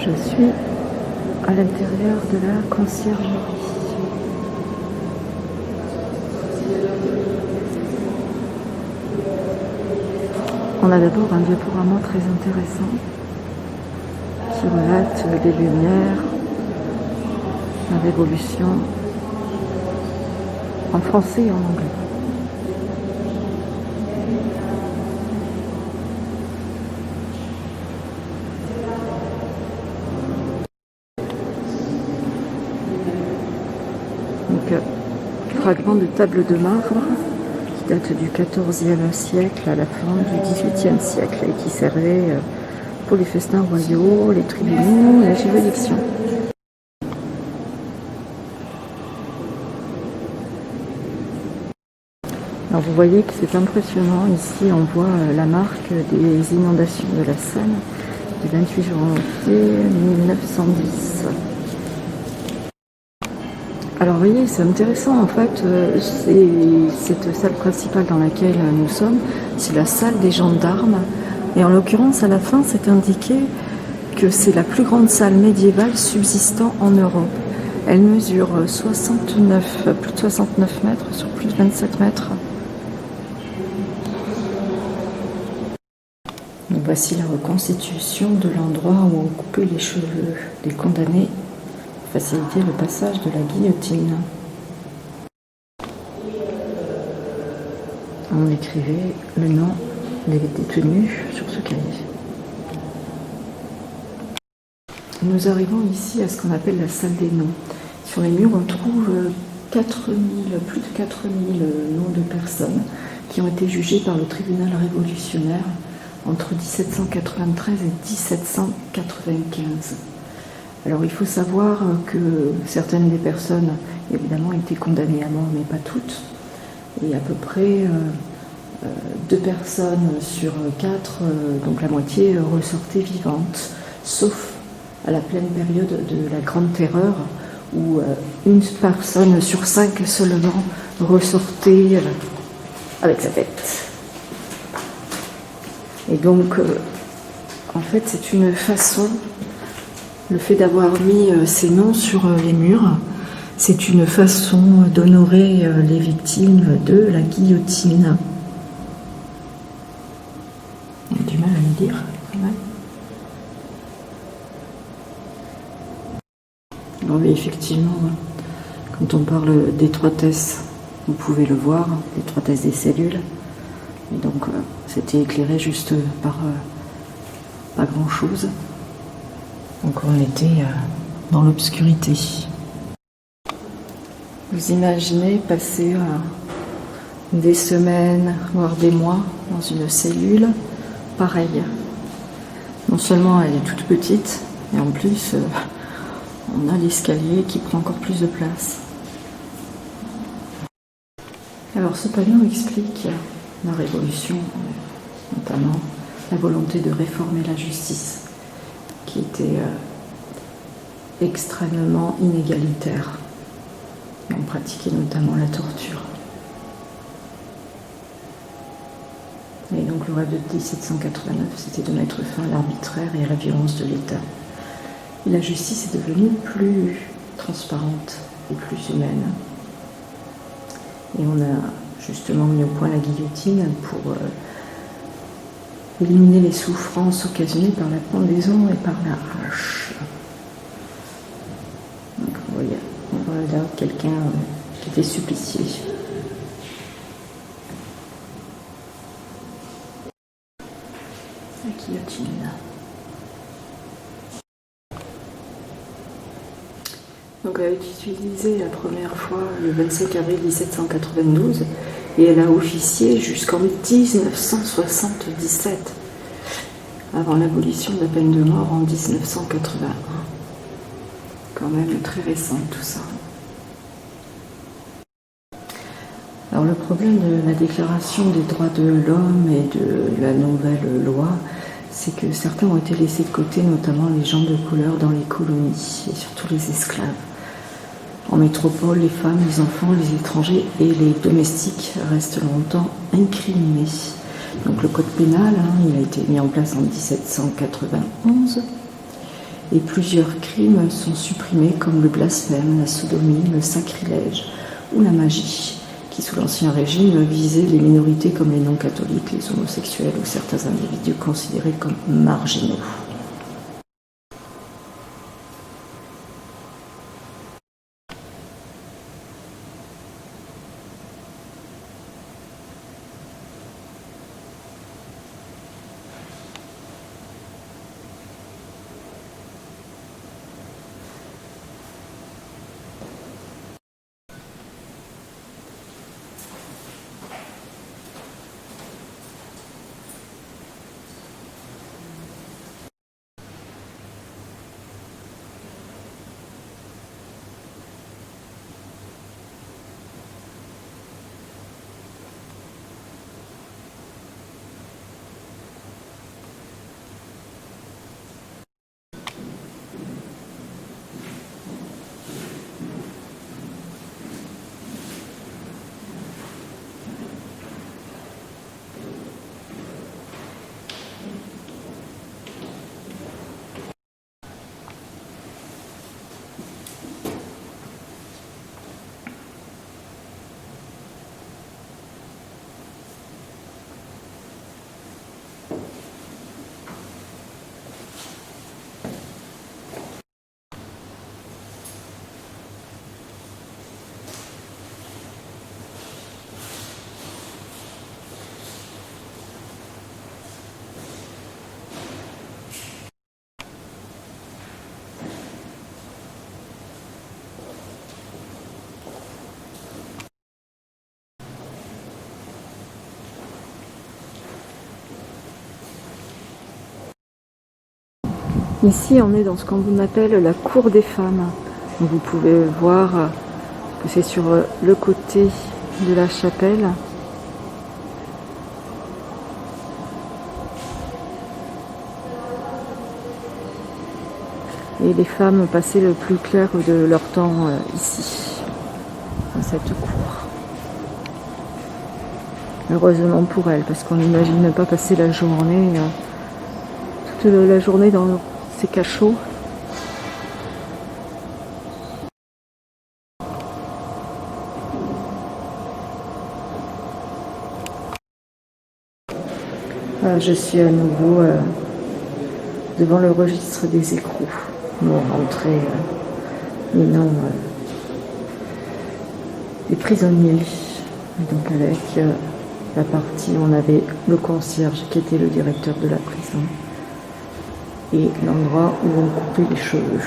Je suis à l'intérieur de la conciergerie. On a d'abord un diaporama très intéressant qui relate les Lumières, la Révolution, en français et en anglais. Donc, fragment de table de marbre qui date du XIVe siècle à la fin du XVIIIe siècle et qui servait pour les festins royaux, les tribunaux et la juridiction. Alors vous voyez que c'est impressionnant, ici on voit la marque des inondations de la Seine du 28 janvier 1910. Alors vous voyez, c'est intéressant en fait, cette salle principale dans laquelle nous sommes, c'est la salle des gendarmes. Et en l'occurrence, à la fin, c'est indiqué que c'est la plus grande salle médiévale subsistant en Europe. Elle mesure plus de 69 mètres sur plus de 27 mètres. Donc voici la reconstitution de l'endroit où on coupait les cheveux des condamnés pour faciliter le passage de la guillotine. On écrivait le nom des détenus sur ce cahier. Nous arrivons ici à ce qu'on appelle la salle des noms. Sur les murs, on trouve plus de 4000 noms de personnes qui ont été jugées par le tribunal révolutionnaire entre 1793 et 1795. Alors il faut savoir que certaines des personnes, évidemment, étaient condamnées à mort, mais pas toutes. Et à peu près 2 personnes sur 4, donc la moitié, ressortaient vivantes, sauf à la pleine période de la Grande Terreur, où 1 personne sur 5 seulement ressortait avec sa tête. Et donc, en fait, c'est une façon, le fait d'avoir mis ces noms sur les murs, c'est une façon d'honorer les victimes de la guillotine. On a du mal à le dire, quand même. Alors oui, effectivement, quand on parle d'étroitesse, vous pouvez le voir, l'étroitesse des cellules. Et donc, c'était éclairé juste par pas grand-chose. Donc on était dans l'obscurité. Vous imaginez passer des semaines, voire des mois dans une cellule pareille. Non seulement elle est toute petite, et en plus on a l'escalier qui prend encore plus de place. Alors ce panneau explique la Révolution, notamment la volonté de réformer la justice, qui était extrêmement inégalitaire. Et on pratiquait notamment la torture. Et donc le rêve de 1789, c'était de mettre fin à l'arbitraire et à la violence de l'État. Et la justice est devenue plus transparente et plus humaine. Et on a justement mis au point la guillotine pour éliminer les souffrances occasionnées par la pendaison et par la hache. Donc vous voyez, voilà quelqu'un qui était supplicié. La guillotine. Donc elle a été utilisée la première fois le 25 avril 1792 et elle a officié jusqu'en 1977, avant l'abolition de la peine de mort en 1981. Quand même très récent tout ça. Alors le problème de la déclaration des droits de l'homme et de la nouvelle loi, c'est que certains ont été laissés de côté, notamment les gens de couleur dans les colonies et surtout les esclaves. En métropole, les femmes, les enfants, les étrangers et les domestiques restent longtemps incriminés. Donc le code pénal, il a été mis en place en 1791 et plusieurs crimes sont supprimés comme le blasphème, la sodomie, le sacrilège ou la magie, qui sous l'Ancien Régime visaient les minorités comme les non-catholiques, les homosexuels ou certains individus considérés comme marginaux. Ici, on est dans ce qu'on appelle la cour des femmes. Donc, vous pouvez voir que c'est sur le côté de la chapelle. Et les femmes passaient le plus clair de leur temps ici, dans cette cour. Heureusement pour elles, parce qu'on n'imagine pas passer la journée, toute la journée dans ces cachots. Je suis à nouveau devant le registre des écrous. Nous rentrés les noms des prisonniers. Et donc avec la partie où on avait le concierge qui était le directeur de la prison et l'endroit où on coupait les cheveux.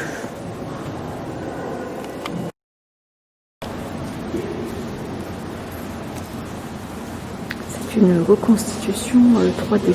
C'est une reconstitution 3D.